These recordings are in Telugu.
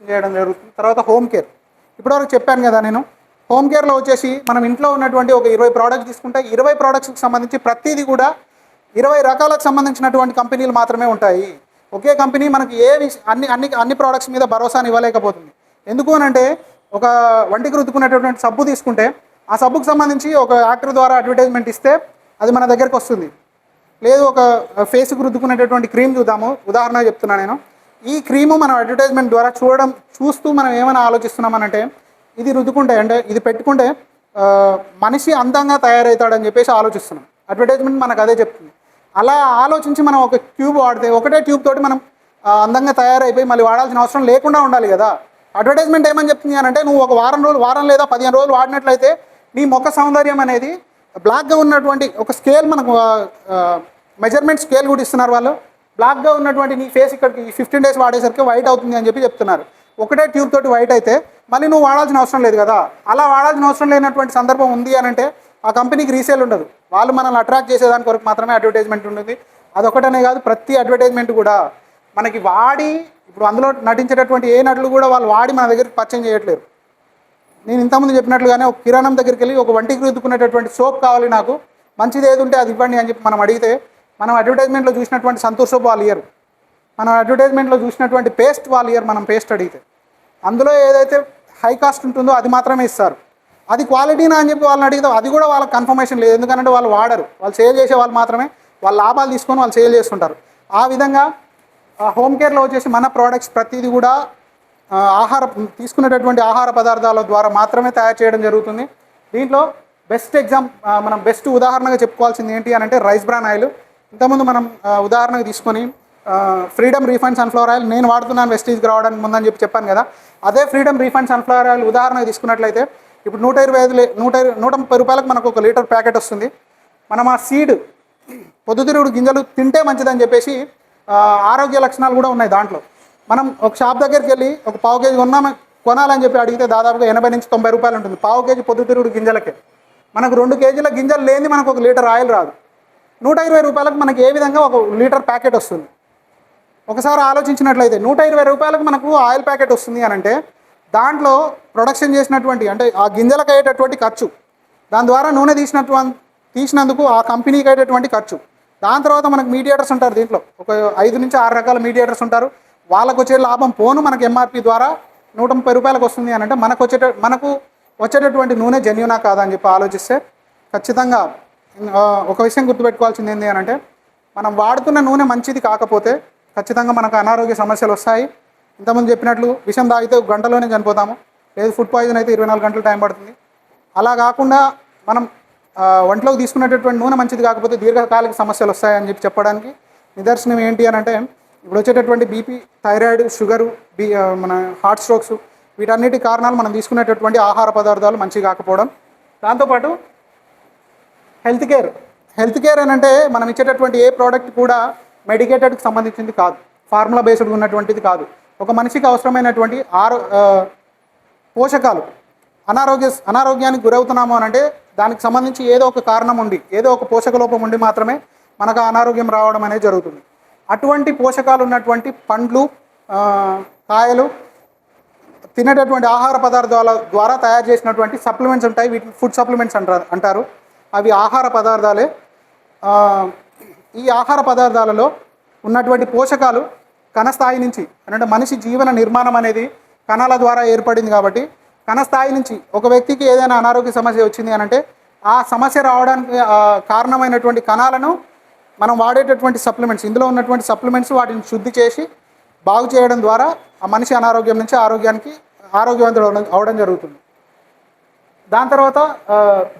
చేయడం జరుగుతుంది. తర్వాత హోమ్ కేర్, ఇప్పటివరకు చెప్పాను కదా నేను. హోమ్ కేర్లో వచ్చేసి మనం ఇంట్లో ఉన్నటువంటి ఒక 20 ప్రోడక్ట్స్ తీసుకుంటే 20 ప్రోడక్ట్స్కి సంబంధించి ప్రతిదీ కూడా 20 రకాలకు సంబంధించినటువంటి కంపెనీలు మాత్రమే ఉంటాయి. ఒకే కంపెనీ మనకి అన్ని ప్రోడక్ట్స్ మీద భరోసాని ఇవ్వలేకపోతుంది. ఎందుకు అని అంటే, ఒక వంటికి రుద్దుకునేటటువంటి సబ్బు తీసుకుంటే ఆ సబ్బుకు సంబంధించి ఒక యాక్టర్ ద్వారా అడ్వర్టైజ్మెంట్ ఇస్తే అది మన దగ్గరికి వస్తుంది. లేదు, ఒక ఫేస్కి రుద్దుకునేటటువంటి క్రీమ్ చూద్దాము, ఉదాహరణ చెప్తున్నా నేను. ఈ క్రీము మనం అడ్వర్టైజ్మెంట్ ద్వారా చూస్తూ మనం ఏమైనా ఆలోచిస్తున్నామనంటే, ఇది రుద్దుకుంటే అంటే ఇది పెట్టుకుంటే మనిషి అందంగా తయారవుతాడని చెప్పేసి ఆలోచిస్తున్నాం. అడ్వర్టైజ్మెంట్ మనకు అదే చెప్తుంది. అలా ఆలోచించి మనం ఒక ట్యూబ్ వాడితే, ఒకటే ట్యూబ్ తోటి మనం అందంగా తయారైపోయి మళ్ళీ వాడాల్సిన అవసరం లేకుండా ఉండాలి కదా. అడ్వర్టైజ్మెంట్ ఏమని చెప్తుంది అని అంటే, నువ్వు ఒక వారం లేదా 15 రోజులు వాడినట్లయితే నీ ముఖ సౌందర్యం అనేది బ్లాక్గా ఉన్నటువంటి ఒక స్కేల్, మనకు మెజర్మెంట్ స్కేల్ కూడా ఇస్తున్నారు వాళ్ళు. బ్లాక్గా ఉన్నటువంటి నీ ఫేస్ ఇక్కడికి 15 డేస్ వాడేసరికి వైట్ అవుతుంది అని చెప్పి చెప్తున్నారు. ఒకటే ట్యూబ్ తోటి వైట్ అయితే మళ్ళీ నువ్వు వాడాల్సిన అవసరం లేదు కదా. అలా వాడాల్సిన అవసరం లేనటువంటి సందర్భం ఉంది అని అంటే ఆ కంపెనీకి రీసేల్ ఉండదు. వాళ్ళు మనల్ని అట్రాక్ట్ చేసేదాని కొరకు మాత్రమే అడ్వర్టైజ్మెంట్ ఉంటుంది. అదొకటనే కాదు, ప్రతి అడ్వర్టైజ్మెంట్ కూడా మనకి వాడి, ఇప్పుడు అందులో నటించేటటువంటి ఏ నటులు కూడా వాళ్ళు వాడి మన దగ్గరికి పరిచయం చేయట్లేరు. నేను ఇంతకుముందు చెప్పినట్లుగానే ఒక కిరాణం దగ్గరికి వెళ్ళి ఒక వంటికి రుద్దుకునేటటువంటి సోప్ కావాలి, నాకు మంచిది ఏది ఉంటే అది ఇవ్వండి అని చెప్పి మనం అడిగితే, మనం అడ్వర్టైజ్మెంట్లో చూసినటువంటి సంతూర్ సోప్ వాళ్ళు ఇయ్యరు. మనం అడ్వర్టైజ్మెంట్లో చూసినటువంటి పేస్ట్ వాళ్ళు ఇయ్యరు. మనం పేస్ట్ అడిగితే అందులో ఏదైతే హై కాస్ట్ ఉంటుందో అది మాత్రమే ఇస్తారు. అది క్వాలిటీనా అని చెప్పి వాళ్ళని అడిగితే అది కూడా వాళ్ళకి కన్ఫర్మేషన్ లేదు. ఎందుకంటే వాళ్ళు వాడరు, వాళ్ళు సేల్ చేసే వాళ్ళు మాత్రమే వాళ్ళ లాభాలు తీసుకొని వాళ్ళు సేల్ చేస్తుంటారు. ఆ విధంగా హోమ్ కేర్లో వచ్చేసి మన ప్రోడక్ట్స్ ప్రతిదీ కూడా తీసుకునేటటువంటి ఆహార పదార్థాల ద్వారా మాత్రమే తయారు చేయడం జరుగుతుంది. దీంట్లో మనం బెస్ట్ ఉదాహరణగా చెప్పుకోవాల్సింది ఏంటి అని అంటే రైస్ బ్రాన్ ఆయిల్. ఇంతకుముందు మనం ఉదాహరణగా తీసుకొని ఫ్రీడమ్ రీఫైండ్ సన్ఫ్లవర్ ఆయిల్ నేను వాడుతున్నాను వెస్టీజ్కి రావడానికి ముందని చెప్పాను కదా. అదే ఫ్రీడమ్ రీఫైండ్ సన్ఫ్లవర్ ఆయిల్ ఉదాహరణగా తీసుకున్నట్లయితే ఇప్పుడు 130 రూపాయలకు మనకు 1 లీటర్ ప్యాకెట్ వస్తుంది. మనం ఆ సీడ్ పొద్దుతిరుగుడు గింజలు తింటే మంచిదని చెప్పేసి ఆరోగ్య లక్షణాలు కూడా ఉన్నాయి దాంట్లో. మనం ఒక షాప్ దగ్గరికి వెళ్ళి ఒక పావు కేజీ కొనాలని చెప్పి అడిగితే దాదాపుగా 80 నుంచి 90 రూపాయలు ఉంటుంది పావు కేజీ పొద్దుతిరుగుడు గింజలకే. మనకు 2 కేజీల గింజలు లేని మనకు 1 లీటర్ ఆయిల్ రాదు. 120 రూపాయలకు మనకి ఏ విధంగా 1 లీటర్ ప్యాకెట్ వస్తుంది? ఒకసారి ఆలోచించినట్లయితే 120 రూపాయలకు మనకు ఆయిల్ ప్యాకెట్ వస్తుంది అని అంటే దాంట్లో ప్రొడక్షన్ చేసినటువంటి అంటే ఆ గింజలకు అయ్యేటటువంటి ఖర్చు, దాని ద్వారా నూనె తీసినందుకు ఆ కంపెనీకి అయ్యేటటువంటి ఖర్చు, దాని తర్వాత మనకు మీడియేటర్స్ ఉంటారు. దీంట్లో ఒక 5 నుంచి 6 రకాల మీడియేటర్స్ ఉంటారు. వాళ్ళకు వచ్చే లాభం పోను మనకు ఎంఆర్పి ద్వారా 130 రూపాయలకు వస్తుంది అని అంటే మనకు వచ్చేటటువంటి నూనె జెన్యూనా కాదా అని చెప్పి ఆలోచిస్తే ఖచ్చితంగా ఒక విషయం గుర్తుపెట్టుకోవాల్సింది ఏంటి అని అంటే, మనం వాడుతున్న నూనె మంచిది కాకపోతే ఖచ్చితంగా మనకు అనారోగ్య సమస్యలు వస్తాయి. ఇంతకుముందు చెప్పినట్లు విషం తాగితే గంటలోనే చనిపోతాము, లేదు ఫుడ్ పాయిజన్ అయితే 24 గంటలు టైం పడుతుంది. అలా కాకుండా మనం ఒంట్లోకి తీసుకునేటటువంటి నూనె మంచిది కాకపోతే దీర్ఘకాలిక సమస్యలు వస్తాయని చెప్పి చెప్పడానికి నిదర్శనం ఏంటి అని అంటే, ఇప్పుడు వచ్చేటటువంటి బీపీ, థైరాయిడ్, షుగరు, మన హార్ట్ స్ట్రోక్స్, వీటన్నిటి కారణాలు మనం తీసుకునేటటువంటి ఆహార పదార్థాలు మంచివి కాకపోవడం. దాంతోపాటు హెల్త్ కేర్ అని అంటే మనం ఇచ్చేటటువంటి ఏ ప్రోడక్ట్ కూడా మెడికేటెడ్కి సంబంధించింది కాదు, ఫార్ములా బేస్డ్ ఉన్నటువంటిది కాదు. ఒక మనిషికి అవసరమైనటువంటి పోషకాలు అనారోగ్యానికి గురవుతున్నాము అని అంటే దానికి సంబంధించి ఏదో ఒక కారణం ఉండి, ఏదో ఒక పోషక లోపం ఉండి మాత్రమే మనకు అనారోగ్యం రావడం అనేది జరుగుతుంది. అటువంటి పోషకాలు ఉన్నటువంటి పండ్లు, కాయలు, తినేటటువంటి ఆహార పదార్థాల ద్వారా తయారు చేసినటువంటి సప్లిమెంట్స్ ఉంటాయి. వీటిని ఫుడ్ సప్లిమెంట్స్ అంటారు. అవి ఆహార పదార్థాలే. ఈ ఆహార పదార్థాలలో ఉన్నటువంటి పోషకాలు కణస్థాయి నుంచి, అంటే మనిషి జీవన నిర్మాణం అనేది కణాల ద్వారా ఏర్పడింది కాబట్టి కణస్థాయి నుంచి ఒక వ్యక్తికి ఏదైనా అనారోగ్య సమస్య వచ్చింది అని అంటే ఆ సమస్య రావడానికి కారణమైనటువంటి కణాలను మనం వాడేటటువంటి సప్లిమెంట్స్, ఇందులో ఉన్నటువంటి సప్లిమెంట్స్ వాటిని శుద్ధి చేసి బాగు చేయడం ద్వారా ఆ మనిషి అనారోగ్యం నుంచి ఆరోగ్యవంతుడు అవడం జరుగుతుంది. దాని తర్వాత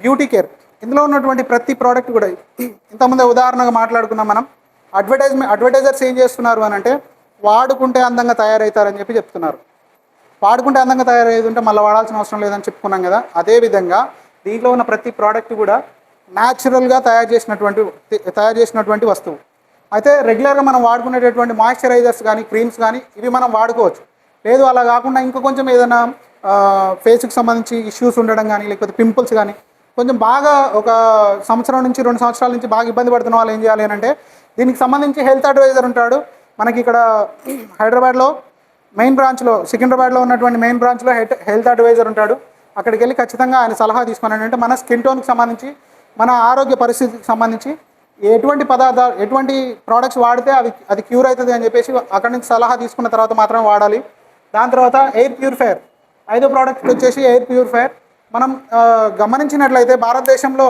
బ్యూటీ కేర్. ఇందులో ఉన్నటువంటి ప్రతి ప్రోడక్ట్ కూడా ఇంతకుముందే ఉదాహరణగా మాట్లాడుకున్నాం మనం. అడ్వర్టైజర్స్ ఏం చేస్తున్నారు అని అంటే వాడుకుంటే అందంగా తయారవుతారని చెప్పి చెప్తున్నారు. వాడుకుంటే అందంగా తయారయ్యేది ఉంటే మళ్ళీ వాడాల్సిన అవసరం లేదని చెప్పుకున్నాం కదా. అదేవిధంగా దీంట్లో ఉన్న ప్రతి ప్రోడక్ట్ కూడా న్యాచురల్గా తయారు చేసినటువంటి వస్తువు. అయితే రెగ్యులర్గా మనం వాడుకునేటటువంటి మాయిశ్చరైజర్స్ కానీ క్రీమ్స్ కానీ ఇవి మనం వాడుకోవచ్చు. లేదు అలా కాకుండా ఇంకా కొంచెం ఏదైనా ఫేస్కి సంబంధించి ఇష్యూస్ ఉండడం కానీ, లేకపోతే పింపుల్స్ కానీ కొంచెం బాగా ఒక సంవత్సరం నుంచి 2 సంవత్సరాల నుంచి బాగా ఇబ్బంది పడుతున్న వాళ్ళు ఏం చేయాలి అని అంటే దీనికి సంబంధించి హెల్త్ అడ్వైజర్ ఉంటాడు మనకి ఇక్కడ హైదరాబాద్లో. మెయిన్ బ్రాంచ్లో సికింద్రాబాద్లో ఉన్నటువంటి మెయిన్ బ్రాంచ్లో హెల్త్ అడ్వైజర్ ఉంటాడు. అక్కడికి వెళ్ళి ఖచ్చితంగా ఆయన సలహా తీసుకున్నాడు. అంటే మన స్కిన్ టోన్కి సంబంధించి, మన ఆరోగ్య పరిస్థితికి సంబంధించి ఎటువంటి పదార్థాలు, ఎటువంటి ప్రోడక్ట్స్ వాడితే అది క్యూర్ అవుతుంది అని చెప్పేసి అక్కడి నుంచి సలహా తీసుకున్న తర్వాత మాత్రమే వాడాలి. దాని తర్వాత ఎయిర్ ప్యూరిఫైయర్, 5వ ప్రోడక్ట్ వచ్చేసి ఎయిర్ ప్యూరిఫైయర్. మనం గమనించినట్లయితే భారతదేశంలో